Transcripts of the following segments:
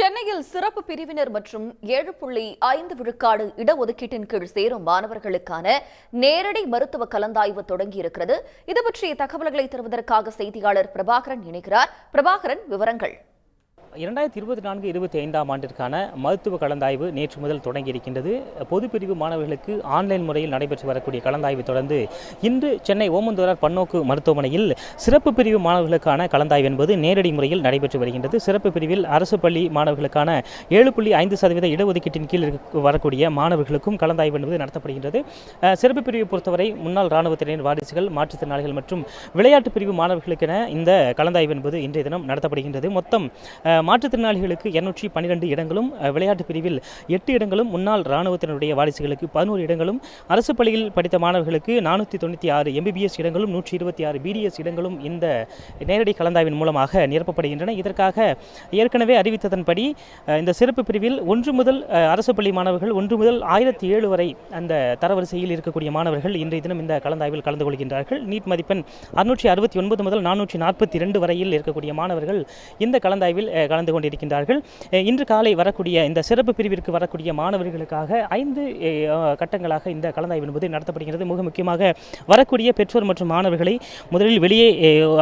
சென்னையில் சிறப்பு பிரிவினர் மற்றும் 7.5 விழுக்காடு இடஒதுக்கீட்டின் கீழ் சேரும் மாணவர்களுக்கான நேரடி மருத்துவ கலந்தாய்வு தொடங்கியிருக்கிறது. இது பற்றிய தகவல்களை தருவதற்காக செய்தியாளர் பிரபாகரன் இணைகிறார். பிரபாகரன், விவரங்கள். 2024-25 ஆண்டிற்கான மருத்துவ கலந்தாய்வு நேற்று முதல் தொடங்கியிருக்கின்றது. பொதுப்பிரிவு மாணவர்களுக்கு ஆன்லைன் முறையில் நடைபெற்று வரக்கூடிய கலந்தாய்வு தொடர்ந்து இன்று சென்னை ஓமந்தூரார் பன்னோக்கு மருத்துவமனையில் சிறப்பு பிரிவு மாணவர்களுக்கான கலந்தாய்வு என்பது நேரடி முறையில் நடைபெற்று வருகின்றது. சிறப்பு பிரிவில் அரசு பள்ளி மாணவர்களுக்கான 7.5% இடஒதுக்கீட்டின் கீழ் வரக்கூடிய மாணவர்களுக்கும் கலந்தாய்வு என்பது நடத்தப்படுகின்றது. சிறப்பு பிரிவை பொறுத்தவரை முன்னாள் இராணுவத்தினரின் வாரிசுகள், மாற்றுத்திறனாளிகள் மற்றும் விளையாட்டு பிரிவு மாணவர்களுக்கென இந்த கலந்தாய்வு என்பது இன்றைய தினம் நடத்தப்படுகின்றது. மொத்தம் மாற்றுத்திறனாளிகளுக்கு 212 இடங்களும், விளையாட்டு பிரிவில் 8 இடங்களும், முன்னாள் இராணுவத்தினருடைய வாரிசுகளுக்கு 11 இடங்களும், அரசு பள்ளியில் படித்த மாணவர்களுக்கு 496 MBBS இடங்களும், 126 BDS இடங்களும் இந்த நேரடி கலந்தாய்வின் மூலமாக நிரப்பப்படுகின்றன. இதற்காக ஏற்கனவே அறிவித்ததன்படி இந்த சிறப்பு பிரிவில் 1 முதல் அரசு பள்ளி மாணவர்கள் 1 முதல் 1007 வரை அந்த தரவரிசையில் இருக்கக்கூடிய மாணவர்கள் இன்றைய தினம் இந்த கலந்தாய்வில் கலந்து கொள்கின்றார்கள். நீட் மதிப்பெண் 669 முதல் 442 வரையில் இருக்கக்கூடிய மாணவர்கள் இந்த கலந்தாய்வில் கலந்து கொண்டிருக்கின்றார்கள். இன்று காலை வரக்கூடிய இந்த சிறப்பு பிரிவிற்கு வரக்கூடிய மாணவர்களுக்காக 5 கட்டங்களாக இந்த கலந்தாய்வு என்பது நடத்தப்படுகிறது. மிக முக்கியமாக வரக்கூடிய பெற்றோர் மற்றும் மாணவர்களை முதலில் வெளியே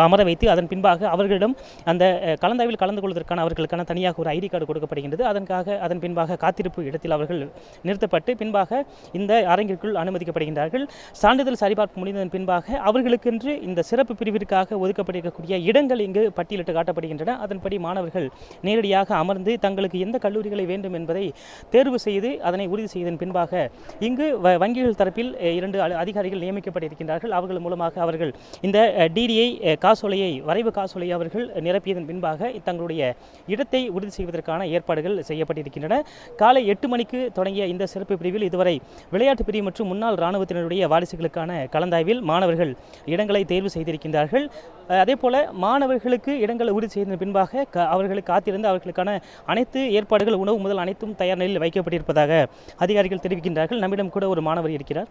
அமர வைத்து அதன் பின்பாக அவர்களிடம் அந்த கலந்தாய்வில் கலந்து கொள்வதற்கான அவர்களுக்கான தனியாக ஒரு ஐடி கார்டு கொடுக்கப்படுகின்றது. அதன் பின்பாக காத்திருப்பு இடத்தில் அவர்கள் நிறுத்தப்பட்டு பின்பாக இந்த அரங்கிற்குள் அனுமதிக்கப்படுகின்றார்கள். சான்றிதழ் சரிபார்ப்பு முடிந்ததன் பின்பாக அவர்களுக்கென்று இந்த சிறப்பு பிரிவிற்காக ஒதுக்கப்பட்டிருக்கக்கூடிய இடங்கள் இங்கு பட்டியலிட்டு காட்டப்படுகின்றன. அதன்படி மாணவர்கள் நேரடியாக அமர்ந்து தங்களுக்கு எந்த கல்லூரிகளை வேண்டும் என்பதை தேர்வு செய்து அதனை உறுதி செய்ததன் பின்பாக இங்கு வங்கிகள் தரப்பில் 2 அதிகாரிகள் நியமிக்கப்பட்டிருக்கின்றார்கள். அவர்கள் மூலமாக அவர்கள் இந்த டிடிஐ காசோலையை, வரைவு காசோலையை அவர்கள் நிரப்பியதன் பின்பாக தங்களுடைய இடத்தை உறுதி செய்வதற்கான ஏற்பாடுகள் செய்யப்பட்டிருக்கின்றன. காலை 8 மணிக்கு தொடங்கிய இந்த சிறப்பு பிரிவில் இதுவரை விளையாட்டு பிரிவு மற்றும் முன்னாள் இராணுவத்தினருடைய வாரிசுகளுக்கான கலந்தாய்வில் மாணவர்கள் இடங்களை தேர்வு செய்திருக்கின்றார்கள். அதேபோல மாணவர்களுக்கு இடங்களை உறுதி செய்ததன் பின்பாக அவர்களுக்கு காத்திருந்து அவர்களுக்கான அனைத்து ஏற்பாடுகள், உணவு முதல் அனைத்தும் தயார் நிலையில் வைக்கப்பட்டிருப்பதாக அதிகாரிகள் தெரிவிக்கின்றார்கள். நம்மிடம் கூட ஒரு மாணவர் இருக்கிறார்.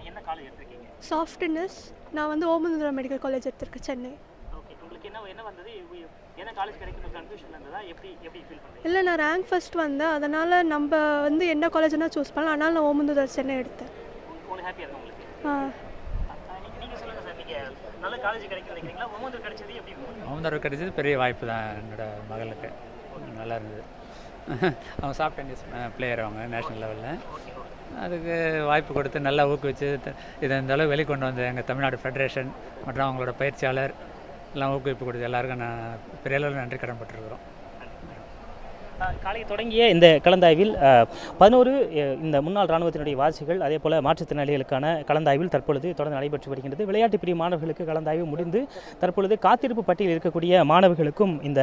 என்ன காலேஜ் எடுத்திருக்கீங்க? சாஃப்ட்னஸ். நான் வந்து ஓமந்தூரா மெடிக்கல் காலேஜ் எடுத்திருக்கேன், சென்னை. உங்களுக்கு என்ன வந்தது? என்ன காலேஜ் கிடைக்கும் கன்ஃபியூஷன் இருந்ததா? எப்படி ஃபீல் பண்ணுறீங்க? இல்லை, நான் ரேங்க் ஃபர்ஸ்ட் வந்தேன். அதனால் நம்ம வந்து என்ன காலேஜ்னா சூஸ் பண்ணலாம். அதனால் நான் ஓமந்தூரா சென்னை எடுத்தேன். உங்களுக்கு ஹாப்பியாக இருக்கும் உங்களுக்கு? நீங்கள் சொல்லுங்கள் சார், நீங்கள் நல்ல காலேஜ் கிடைக்கும் நினைக்கிறீங்களா? ஓமந்தூர் கிடைச்சது எப்படி? ஓமந்தூர் கிடைச்சது பெரிய வாய்ப்பு தான் என்னோடய மகளுக்கு. நல்லா இருந்தது. அவங்க சாஃப்ட் டென்னிஸ் பிளேயர், அவங்க நேஷ்னல் லெவலில். அதுக்கு வாய்ப்பு கொடுத்து நல்லா ஊக்குவிச்சு இதை இந்த அளவு வெளிக்கொண்டு வந்த எங்கள் தமிழ்நாடு ஃபெடரேஷன் மற்றும் அவங்களோட பயிற்சியாளர் எல்லாம் ஊக்குவிப்பு கொடுத்து எல்லாருக்கும் நான் பெரிய அளவில் நன்றி கடன் பட்டிருக்கிறோம். காலை தொடங்கிய இந்த கலந்தாய்வில் 11 இந்த முன்னாள் இராணுவத்தினுடைய வாரிசுகள், அதே போல் மாற்றுத்திறனாளிகளுக்கான கலந்தாய்வில் தற்பொழுது தொடர்ந்து நடைபெற்று வருகின்றது. விளையாட்டு பிரிவு மாணவர்களுக்கு கலந்தாய்வு முடிந்து தற்பொழுது காத்திருப்பு பட்டியலில் இருக்கக்கூடிய மாணவர்களுக்கும் இந்த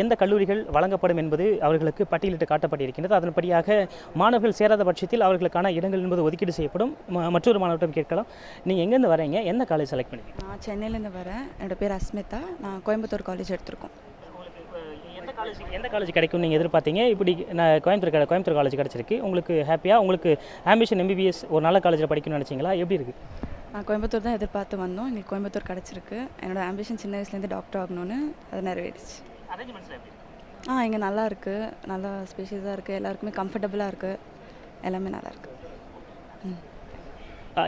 எந்த கல்லூரிகள் வழங்கப்படும் என்பது அவர்களுக்கு பட்டியலிட்டு காட்டப்பட்டிருக்கின்றது. அதன்படியாக மாணவர்கள் சேராத பட்சத்தில் அவர்களுக்கான இடங்கள் என்பது ஒதுக்கீடு செய்யப்படும். மற்றொரு மாணவர்களிடம் கேட்கலாம். நீங்கள் எங்கேருந்து வரீங்க? எந்த காலேஜ் செலக்ட் பண்ணீங்க? நான் சென்னையிலேருந்து வரேன். என்னோட பேர் அஸ்மிதா. நான் கோயம்புத்தூர் காலேஜ் எடுத்திருக்கோம். எந்த காலேஜ் கிடைக்கும் நீங்கள் எதிர்பார்த்தீங்க? இப்படி நான் கோயம்புத்தூர் காலேஜ் கிடச்சிருக்கு. உங்களுக்கு ஹாப்பியாக? உங்களுக்கு ஆம்பிஷன் MBBS ஒரு நல்ல காலேஜில் படிக்கணும்னு நினச்சிங்களா? எப்படி இருக்குது? நான் கோயம்புத்தூர் தான் எதிர்பார்த்து வந்தோம். எங்களுக்கு கோயம்புத்தூர் கிடச்சிருக்கு. என்னோட ஆம்பிஷன் சின்ன வயசுலேருந்து டாக்டர் ஆகணும்னு அது நிறைவேறிச்சு. இங்கே நல்லா இருக்குது, நல்லா ஸ்பேஷியஸாக இருக்குது, எல்லாருக்குமே கம்ஃபர்டபுளாக இருக்குது, எல்லாமே நல்லாயிருக்கு.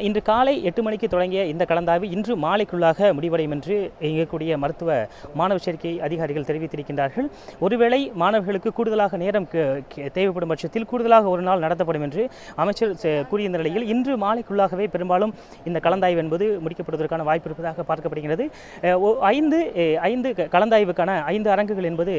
இன்று காலை 8 மணிக்கு தொடங்கிய இந்த கலந்தாய்வு இன்று மாலைக்குள்ளாக முடிவடையும் என்று இயங்கக்கூடிய மருத்துவ மாணவர் சேர்க்கை அதிகாரிகள் தெரிவித்திருக்கின்றார்கள். ஒருவேளை மாணவர்களுக்கு கூடுதலாக நேரம் தேவைப்படும் பட்சத்தில் கூடுதலாக ஒரு நாள் நடத்தப்படும் என்று அமைச்சர் கூறிய நிலையில் இன்று மாலைக்குள்ளாகவே பெரும்பாலும் இந்த கலந்தாய்வு என்பது முடிக்கப்படுவதற்கான வாய்ப்பு இருப்பதாக பார்க்கப்படுகிறது. 5 கலந்தாய்வுக்கான 5 அரங்குகள் என்பது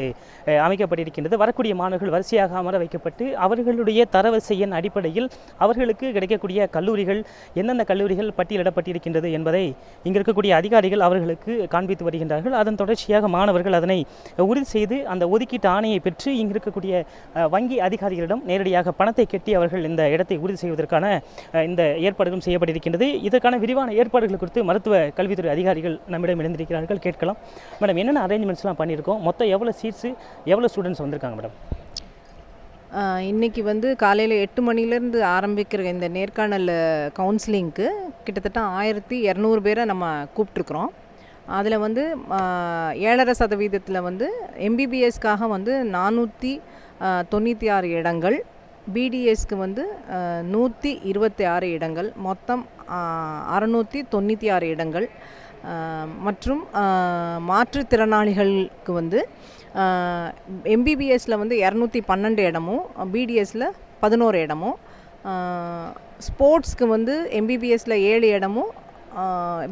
அமைக்கப்பட்டிருக்கின்றது. வரக்கூடிய மாணவர்கள் வரிசையாக அமர வைக்கப்பட்டு அவர்களுடைய தரவரிசையின் அடிப்படையில் அவர்களுக்கு கிடைக்கக்கூடிய கல்லூரிகள், எந்தெந்த கல்லூரிகள் பட்டியலிடப்பட்டிருக்கின்றது என்பதை இங்கே இருக்கக்கூடிய அதிகாரிகள் அவர்களுக்கு காண்பித்து வருகின்றார்கள். அதன் தொடர்ச்சியாக மாணவர்கள் அதனை உறுதி செய்து அந்த ஒதுக்கீட்டு ஆணையை பெற்று இங்கே இருக்கக்கூடிய வங்கி அதிகாரிகளிடம் நேரடியாக பணத்தை கட்டி அவர்கள் இந்த இடத்தை உறுதி செய்வதற்கான இந்த ஏற்பாடுகளும் செய்யப்பட்டிருக்கின்றது. இதற்கான விரிவான ஏற்பாடுகள் குறித்து மருத்துவ கல்வித்துறை அதிகாரிகள் நம்மிடம் இணைந்திருக்கிறார்கள். கேட்கலாம். மேடம், என்னென்ன அரேஞ்ச்மெண்ட்ஸ்லாம் பண்ணியிருக்கோம்? மொத்தம் எவ்வளோ சீட்ஸு, எவ்வளோ ஸ்டூடெண்ட்ஸ் வந்திருக்காங்க மேடம்? இன்றைக்கி வந்து காலையில் 8 மணிலேருந்து ஆரம்பிக்கிற இந்த நேர்காணல் கவுன்சிலிங்க்கு கிட்டத்தட்ட 1200 பேரை நம்ம கூப்பிட்ருக்குறோம். அதில் வந்து 7.5% வந்து எம்பிபிஎஸ்க்காக வந்து 496 இடங்கள், பிடிஎஸ்க்கு வந்து 126 இடங்கள், மொத்தம் 696 இடங்கள். மற்றும் மாற்றுத்திறனாளிகளுக்கு வந்து எம்பிபிஎஸ்சில் வந்து 212 இடமும், பிடிஎஸ்சில் 11 இடமும், ஸ்போர்ட்ஸ்க்கு வந்து எம்பிபிஎஸ்சில் 7 இடமும்,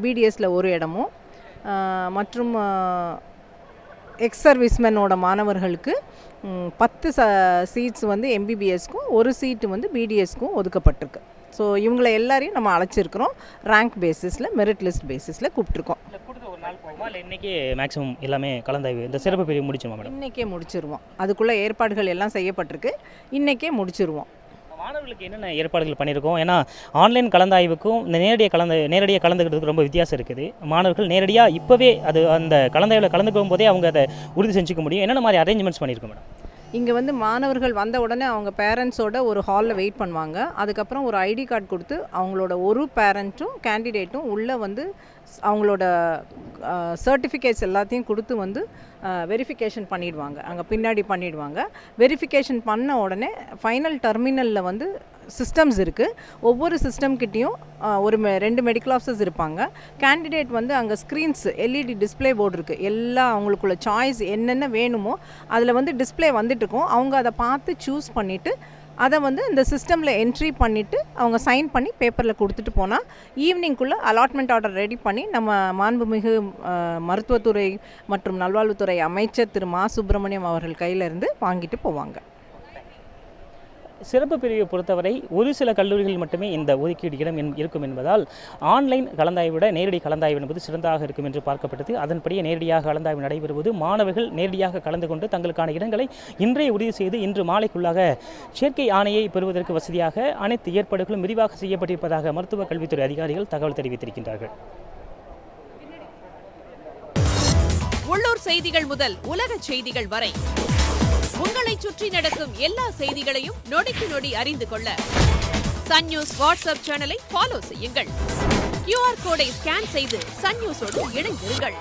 பிடிஎஸ்சில் 1 இடமும், மற்றும் எக்ஸ் சர்வீஸ்மேனோட மாணவர்களுக்கு 10 சீட்ஸ் வந்து எம்பிபிஎஸ்க்கும் 1 சீட்டு வந்து பிடிஎஸ்க்கும் ஒதுக்கப்பட்டிருக்கு. ஸோ இவங்களை எல்லாரையும் நம்ம அழைச்சிருக்கிறோம். ரேங்க் பேசிஸில், மெரிட் லிஸ்ட் பேசிஸில் கூப்பிட்ருக்கோம். இன்றைக்கி மேக்ஸிமம் எல்லாமே கலந்தாய்வு இந்த சிறப்பு பிரிவு முடிச்சுமா மேடம்? இன்றைக்கே முடிச்சிருவோம். அதுக்குள்ளே ஏற்பாடுகள் எல்லாம் செய்யப்பட்டிருக்கு. இன்றைக்கே முடிச்சிருவோம். மாணவர்களுக்கு என்னென்ன ஏற்பாடுகள் பண்ணியிருக்கோம்? ஏன்னா ஆன்லைன் கலந்தாய்வுக்கும் இந்த நேரடியாக கலந்துக்கிறதுக்கு ரொம்ப வித்தியாசம் இருக்குது. மாணவர்கள் நேரடியாக இப்போவே அது அந்த கலந்தாய்வில் கலந்துக்கும் போதே அவங்க அதை உறுதி செஞ்சுக்க முடியும். என்னென்ன மாதிரி அரேஞ்ச்மெண்ட்ஸ் பண்ணியிருக்கோம் மேடம்? இங்கே வந்து மாணவர்கள் வந்த உடனே அவங்க பேரண்ட்ஸோட ஒரு ஹாலில் வெயிட் பண்ணுவாங்க. அதுக்கப்புறம் ஒரு ஐடி கார்டு கொடுத்து அவங்களோட ஒரு பேரண்ட்டும் கேண்டிடேட்டும் உள்ளே வந்து அவங்களோட சர்டிஃபிகேட்ஸ் எல்லாத்தையும் கொடுத்து வந்து வெரிஃபிகேஷன் பண்ணிடுவாங்க. அங்கே பின்னாடி பண்ணிடுவாங்க. வெரிஃபிகேஷன் பண்ண உடனே ஃபைனல் டெர்மினலில் வந்து சிஸ்டம்ஸ் இருக்குது. ஒவ்வொரு சிஸ்டம்கிட்டையும் ஒரு 2 மெடிக்கல் ஆஃபீஸர்ஸ் இருப்பாங்க. கேண்டிடேட் வந்து அங்கே ஸ்க்ரீன்ஸ், எல்இடி டிஸ்பிளே போர்டு இருக்குது. எல்லாம் அவங்களுக்குள்ள சாய்ஸ் என்னென்ன வேணுமோ அதில் வந்து டிஸ்பிளே வந்துட்டுருக்கும். அவங்க அதை பார்த்து சூஸ் பண்ணிவிட்டு அதை வந்து இந்த சிஸ்டமில் என்ட்ரி பண்ணிவிட்டு அவங்க சைன் பண்ணி பேப்பரில் கொடுத்துட்டு போனால் ஈவினிங்குள்ளே அலாட்மெண்ட் ஆர்டர் ரெடி பண்ணி நம்ம மாண்புமிகு மருத்துவத்துறை மற்றும் நல்வாழ்வுத்துறை அமைச்சர் திரு மா சுப்பிரமணியம் அவர்கள் கையிலேருந்து வாங்கிட்டு போவாங்க. சிறப்பு பிரிவை பொறுத்தவரை ஒரு சில கல்லூரிகளில் மட்டுமே இந்த ஒதுக்கீடு இடம் இருக்கும் என்பதால் ஆன்லைன் கலந்தாய்வை விட நேரடி கலந்தாய்வு என்பது சிறந்தாக இருக்கும் என்று பார்க்கப்பட்டது. அதன்படியே நேரடியாக கலந்தாய்வு நடைபெறுவது மாணவர்கள் நேரடியாக கலந்து கொண்டு தங்களுக்கான இடங்களை இன்றைய உறுதி செய்து இன்று மாலைக்குள்ளாக சேர்க்கை ஆணையை பெறுவதற்கு வசதியாக அனைத்து ஏற்பாடுகளும் விரிவாக செய்யப்பட்டிருப்பதாக மருத்துவக் கல்வித்துறை அதிகாரிகள் தகவல் தெரிவித்திருக்கின்றார்கள். உள்ளூர் செய்திகள் முதல் உலக செய்திகள் வரை உங்களை சுற்றி நடக்கும் எல்லா செய்திகளையும் நொடிக்கு நொடி அறிந்து கொள்ள சன் நியூஸ் வாட்ஸ்அப் சேனலை ஃபாலோ செய்யுங்கள். QR கோடை ஸ்கேன் செய்து சன் நியூஸோடு இணைந்திருங்கள்.